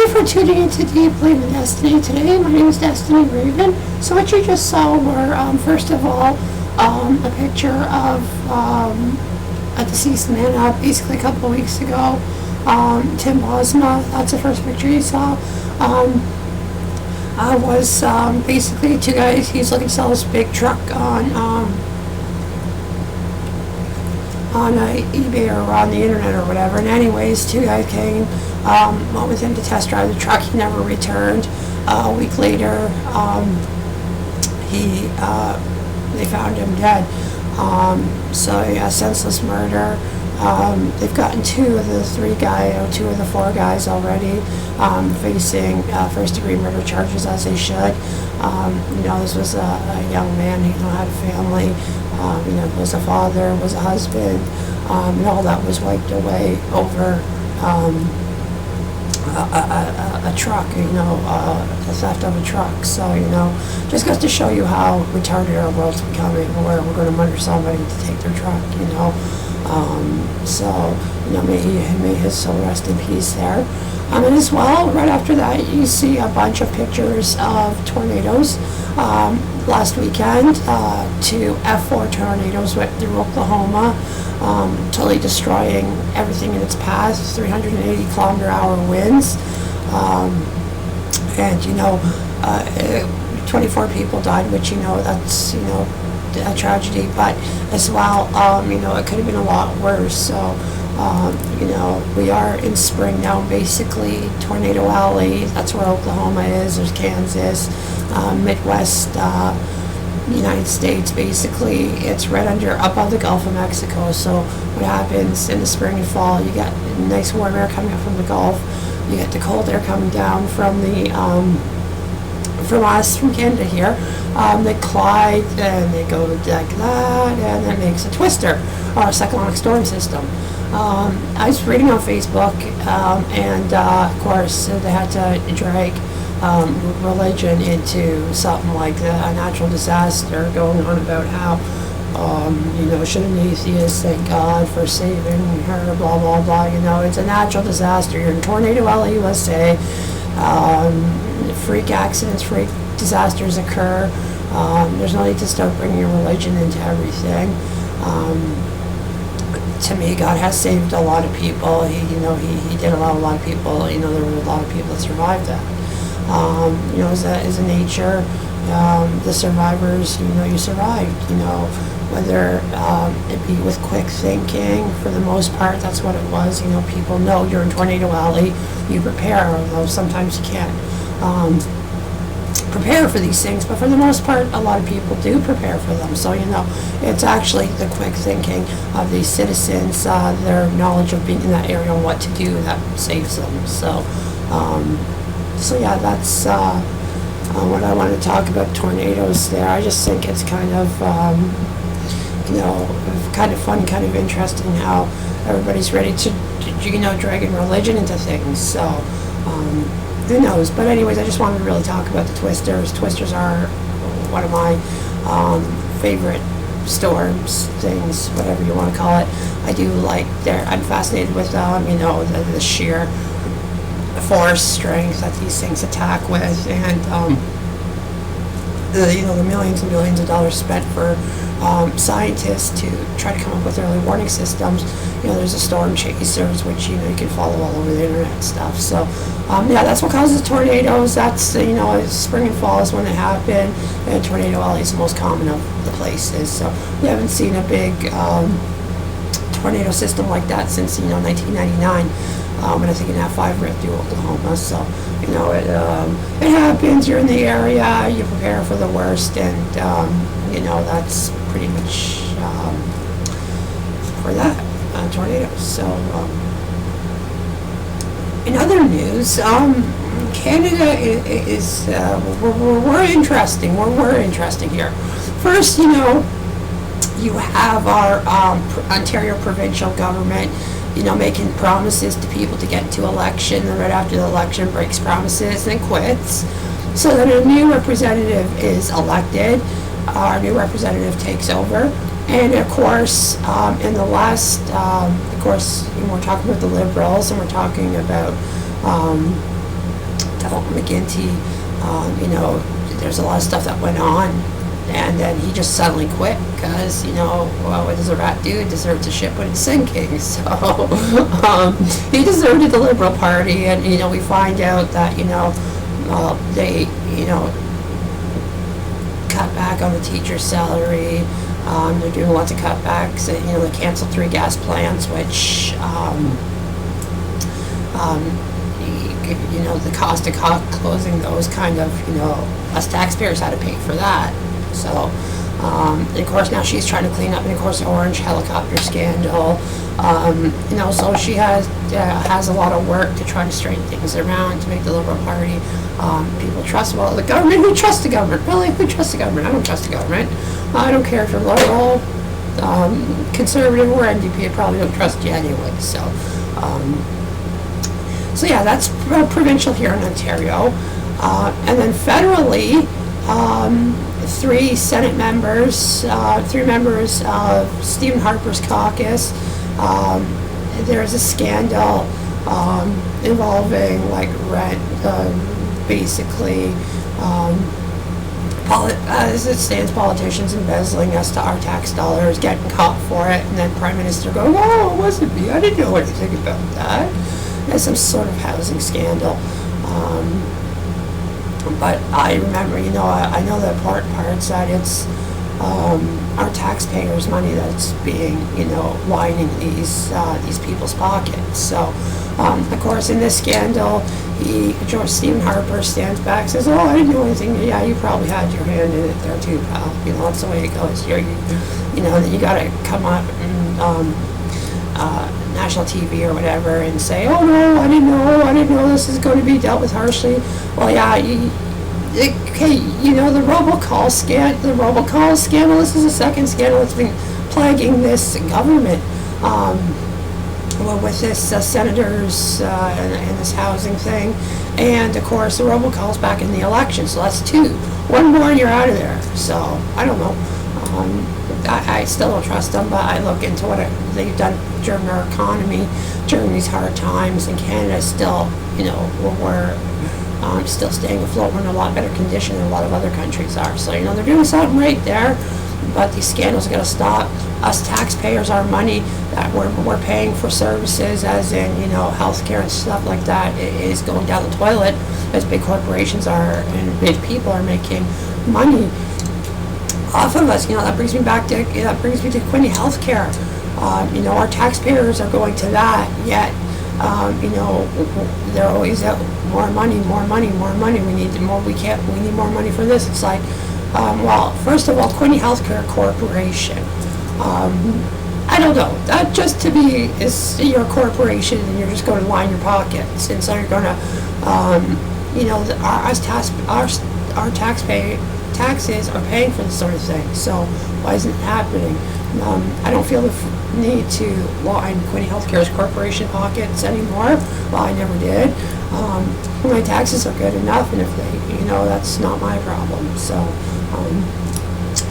you for tuning into Deeply with Destiny today. My name is DestinyRaven. So what you just saw were, first of all, a picture of a deceased man basically a couple of weeks ago. Tim Bosma, that's the first picture you saw. Was basically two guys. He's looking to sell this big truck on eBay or on the internet or whatever. And anyways, two guys came, went with him to test drive the truck. He never returned. A week later, they found him dead. So yeah, senseless murder. They've gotten two of the four guys already facing first-degree murder charges, as they should. This was a young man, had a family, was a father, was a husband, and all that was wiped away over a truck, the theft of a truck. So, just goes to show you how retarded our world's becoming, where we're going to murder somebody to take their truck, may his soul rest in peace there. And as well, right after that, you see a bunch of pictures of tornadoes. Last weekend, two F4 tornadoes went through Oklahoma, totally destroying everything in its path, 380 km/h winds. 24 people died, which, that's, a tragedy, but as well, it could have been a lot worse. So, we are in spring now, basically. Tornado Alley, that's where Oklahoma is. There's Kansas, Midwest, United States, basically. It's right above the Gulf of Mexico. So what happens in the spring and fall, you get nice warm air coming up from the Gulf. You get the cold air coming down from from Canada here. They collide and they go like that, and that makes a twister or a cyclonic storm system. I was reading on Facebook, and of course they had to drag religion into something like a natural disaster, going on about how should an atheist thank God for saving her, blah blah blah. It's a natural disaster. You're in Tornado Alley, USA. Freak accidents, freak disasters occur. There's no need to start bringing your religion into everything. To me, God has saved a lot of people. He did allow a lot of people. There were a lot of people that survived that. As a nature, the survivors, you survived. Whether it be with quick thinking, for the most part, that's what it was. People know you're in Tornado Alley. You prepare, although sometimes you can't prepare for these things, but for the most part, a lot of people do prepare for them. So, it's actually the quick thinking of these citizens, their knowledge of being in that area and what to do that saves them. So yeah, that's what I want to talk about tornadoes there. I just think it's kind of, kind of fun, kind of interesting how everybody's ready to dragging religion into things. So, who knows? But anyways, I just wanted to really talk about the twisters. Twisters are one of my favorite storms, things, whatever you want to call it. I do like I'm fascinated with them, the sheer force, strength that these things attack with, and the millions and billions of dollars spent for scientists to try to come up with early warning systems. There's a storm chasers, which you can follow all over the internet and stuff. So that's what causes tornadoes. That's spring and fall is when they happen, and Tornado Alley is the most common of the places. So we haven't seen a big tornado system like that since 1999. And I think an F5 ripped through Oklahoma. So it happens. You're in the area. You prepare for the worst, and that's pretty much for that tornadoes. So in other news, Canada is we're interesting. We're interesting here. First, you have our Ontario provincial government, making promises to people to get into election, and right after the election breaks promises and quits. So then a new representative is elected, our new representative takes over, and of course, in the last, we're talking about the Liberals, and we're talking about McGinty, there's a lot of stuff that went on, and then he just suddenly quit because, well, what does a rat do? It deserves a ship when it's sinking. So he deserted the Liberal Party, and, we find out that, they, cut back on the teacher's salary. They're doing lots of cutbacks. They canceled 3 gas plants, which, the cost of closing those kind of, us taxpayers had to pay for that. So, and of course, now she's trying to clean up, and of course, the orange helicopter scandal. So she has a lot of work to try to straighten things around to make the Liberal Party people trust. Well, the government, who trusts the government? Really, who trusts the government? I don't trust the government. I don't care if you're Liberal, Conservative, or NDP. I probably don't trust you anyway. So yeah, that's provincial here in Ontario, and then federally. 3 Senate members, 3 members of Stephen Harper's caucus. There's a scandal involving rent, basically. As it stands, politicians embezzling us to our tax dollars, getting caught for it, and then Prime Minister going, "Oh, it wasn't me. I didn't know anything about that." There's some sort of housing scandal. But I remember, I know that part that it's our taxpayers' money that's being, lining these people's pockets. So, of course, in this scandal, George Stephen Harper stands back, says, "Oh, I didn't know anything." Yeah, you probably had your hand in it there too, pal. That's the way it goes. Then you got to come up and national TV or whatever and say, "Oh no, I didn't know this is going to be dealt with harshly." Well, yeah, okay, the robocall scandal. This is the second scandal that's been plaguing this government. With this senators and this housing thing, and of course the robocalls back in the election. So that's 2. One more and you're out of there. So I don't know. I still don't trust them, but I look into what they've done during our economy during these hard times, and Canada still, we're still staying afloat. We're in a lot better condition than a lot of other countries are. So, they're doing something right there, but these scandals are going to stop. Us taxpayers, our money that we're paying for services, as in, healthcare and stuff like that, is going down the toilet as big corporations are and big people are making money off of us. That brings me to Quinte Healthcare. Our taxpayers are going to that, yet they're always out, more money. We need more. We need more money for this. It's like, well, first of all, Quinte Healthcare Corporation. I don't know. That just to me is your corporation, and you're just going to line your pockets, and so you're going to, our taxes are paying for this sort of thing. So why isn't it happening? I don't feel the need to line Quinte Healthcare's corporation pockets anymore. Well, I never did. My taxes are good enough, and if they, that's not my problem. So,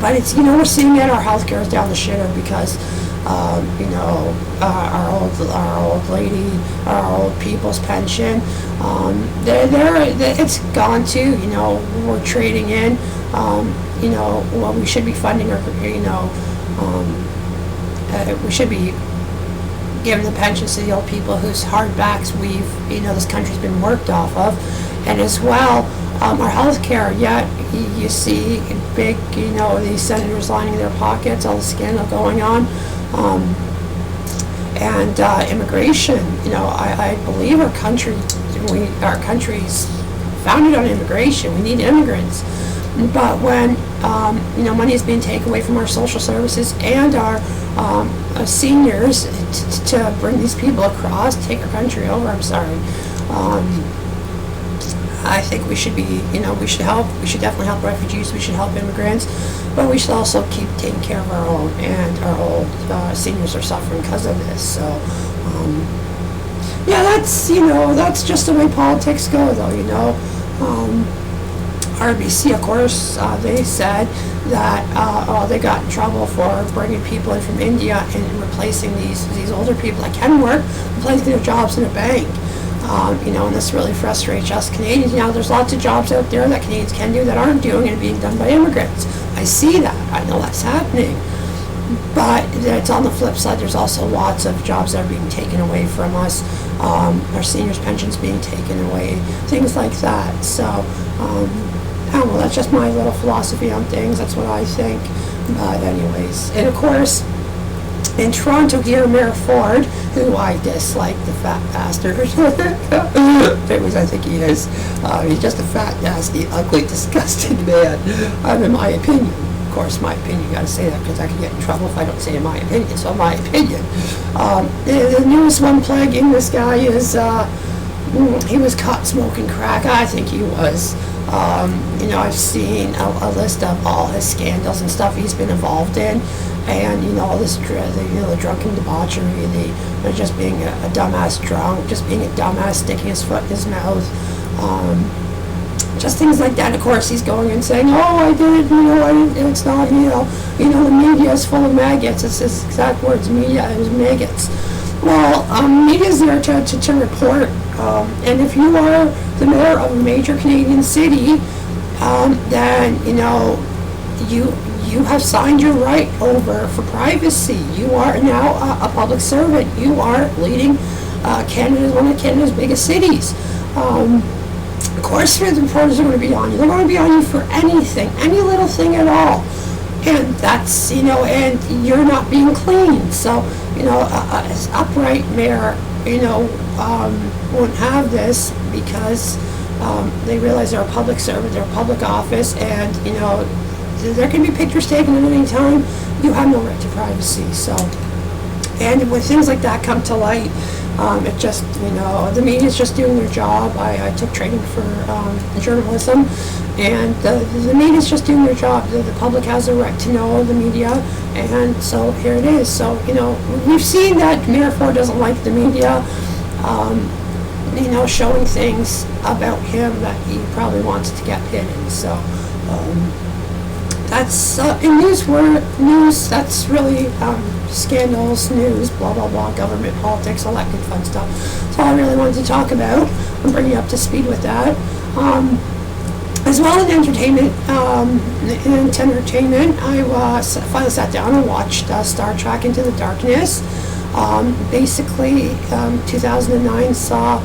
but it's, we're seeing that our healthcare is down the shitter because, our old lady, our old people's pension, it's gone too. We're trading in. Well, we should be funding our, we should be giving the pensions to the old people whose hard backs this country's been worked off of, and as well, our health care. Yet you see big, these senators lining their pockets, all the scandal going on, and immigration. I believe our country's founded on immigration. We need immigrants. But when money is being taken away from our social services and our seniors to bring these people across, take our country over, I'm sorry. I think we should be, we should definitely help refugees, we should help immigrants, but we should also keep taking care of our own, and our old seniors are suffering because of this. So, yeah, that's just the way politics go, though, RBC, of course, they said that they got in trouble for bringing people in from India and replacing these older people that can work, replacing their jobs in a bank. And this really frustrates us Canadians. Now, there's lots of jobs out there that Canadians can do that aren't doing and being done by immigrants. I see that. I know that's happening. But it's on the flip side, there's also lots of jobs that are being taken away from us. Our seniors' pensions being taken away, things like that. So, I don't know, that's just my little philosophy on things. That's what I think. But anyways, and of course, in Toronto here, Mayor Ford, who I dislike, the fat bastard. Anyways, I think he is. He's just a fat, nasty, ugly, disgusting man, in my opinion. Of course, my opinion, you gotta say that because I can get in trouble if I don't say in my opinion. So my opinion. The newest one plaguing this guy is, he was caught smoking crack. I think he was. I've seen a list of all his scandals and stuff he's been involved in. And, all this, the drunken debauchery, the just being a dumbass drunk, just being a dumbass, sticking his foot in his mouth. Just things like that. And of course, he's going and saying, "Oh, I did it. I didn't. It's not. The media is full of maggots." It's his exact words. Media is maggots. Well, media is there to report. And if you are the mayor of a major Canadian city, then you have signed your right over for privacy. You are now a public servant. You are leading one of Canada's biggest cities. Of course, the reporters are going to be on you. They're going to be on you for anything, any little thing at all. And that's, and you're not being clean. So, an upright mayor, won't have this because they realize they're a public servant, they're a public office, and, there can be pictures taken at any time. You have no right to privacy. So, and when things like that come to light, it just, the media's just doing their job. I took training for journalism, and the media's just doing their job. The public has a right to know the media, and so here it is. So, we've seen that Mayor Ford doesn't like the media, showing things about him that he probably wants to get hidden. So, that's in news. That's really scandals, news, blah blah blah, government, politics, all that good fun stuff. That's all I really wanted to talk about. I'm bringing you up to speed with that. As well as entertainment. I finally sat down and watched Star Trek Into the Darkness. Basically, 2009 saw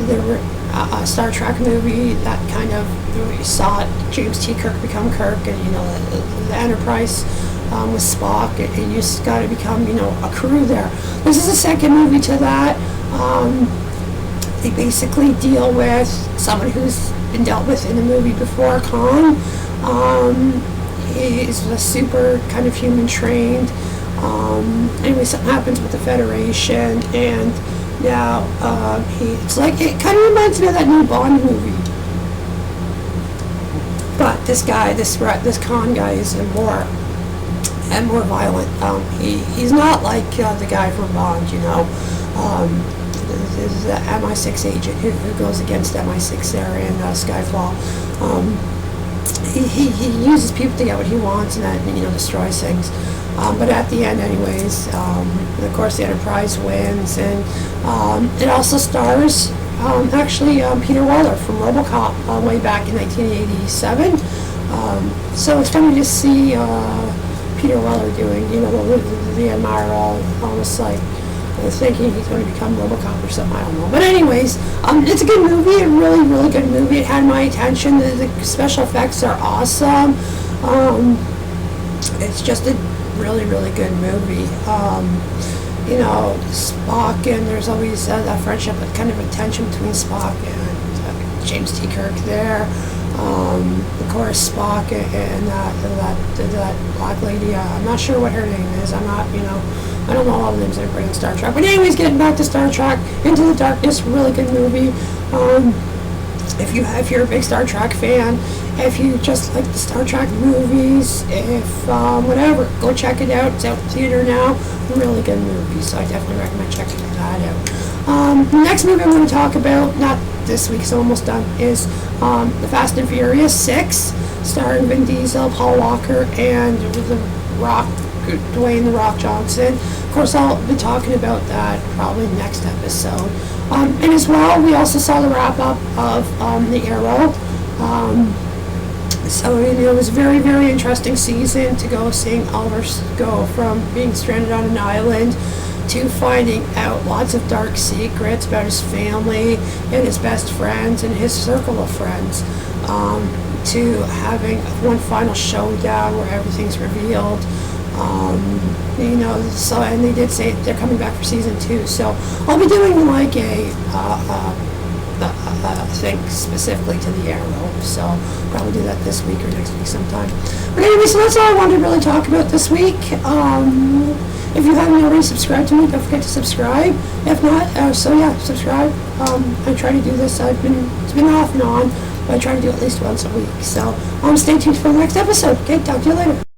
there were a Star Trek movie that kind of saw James T. Kirk become Kirk, and the Enterprise with Spock, and you just got to become a crew there. This is the second movie to that. They basically deal with someone who's been dealt with in the movie before, Khan. He's a super kind of human trained. Anyway, something happens with the Federation, and now it kind of reminds me of that new Bond movie. But this guy, this Khan guy, is more violent. He's not like the guy from Bond, the MI6 agent who goes against MI6 there in Skyfall. He uses people to get what he wants and then destroys things. But at the end, anyways, of course, the Enterprise wins, and it also stars Peter Weller from RoboCop way back in 1987. So it's funny to see Peter Weller doing, the Admiral, almost like thinking he's going to become RoboCop or something. I don't know. But anyways, it's a good movie, a really, really good movie. It had my attention. The special effects are awesome. It's just a really, really good movie. Spock, and there's always that friendship, kind of a tension between Spock and James T. Kirk there. Of course, Spock and that black lady. I'm not sure what her name is. I don't know all the names that are in Star Trek. But anyways, getting back to Star Trek Into the Darkness, really good movie. If you're a big Star Trek fan, if you just like the Star Trek movies, whatever, go check it out. It's out in theater now. Really good movie, so I definitely recommend checking that out. The next movie I'm going to talk about, not this week, so almost done, is The Fast and Furious 6, starring Vin Diesel, Paul Walker, and Dwayne "The Rock" Johnson. Of course, I'll be talking about that probably next episode. And as well, we also saw the wrap-up of the Arrow. So it was a very, very interesting season to go seeing Oliver go from being stranded on an island to finding out lots of dark secrets about his family and his best friends and his circle of friends, to having one final showdown where everything's revealed. So, and they did say they're coming back for season 2, so I'll be doing like a thing specifically to the Arrow, so probably do that this week or next week sometime. But anyway, so that's all I wanted to really talk about this week. If you haven't already subscribed to me, don't forget to subscribe. If not, subscribe. I try to do this. It's been off and on, but I try to do it at least once a week. So stay tuned for the next episode. Okay, talk to you later.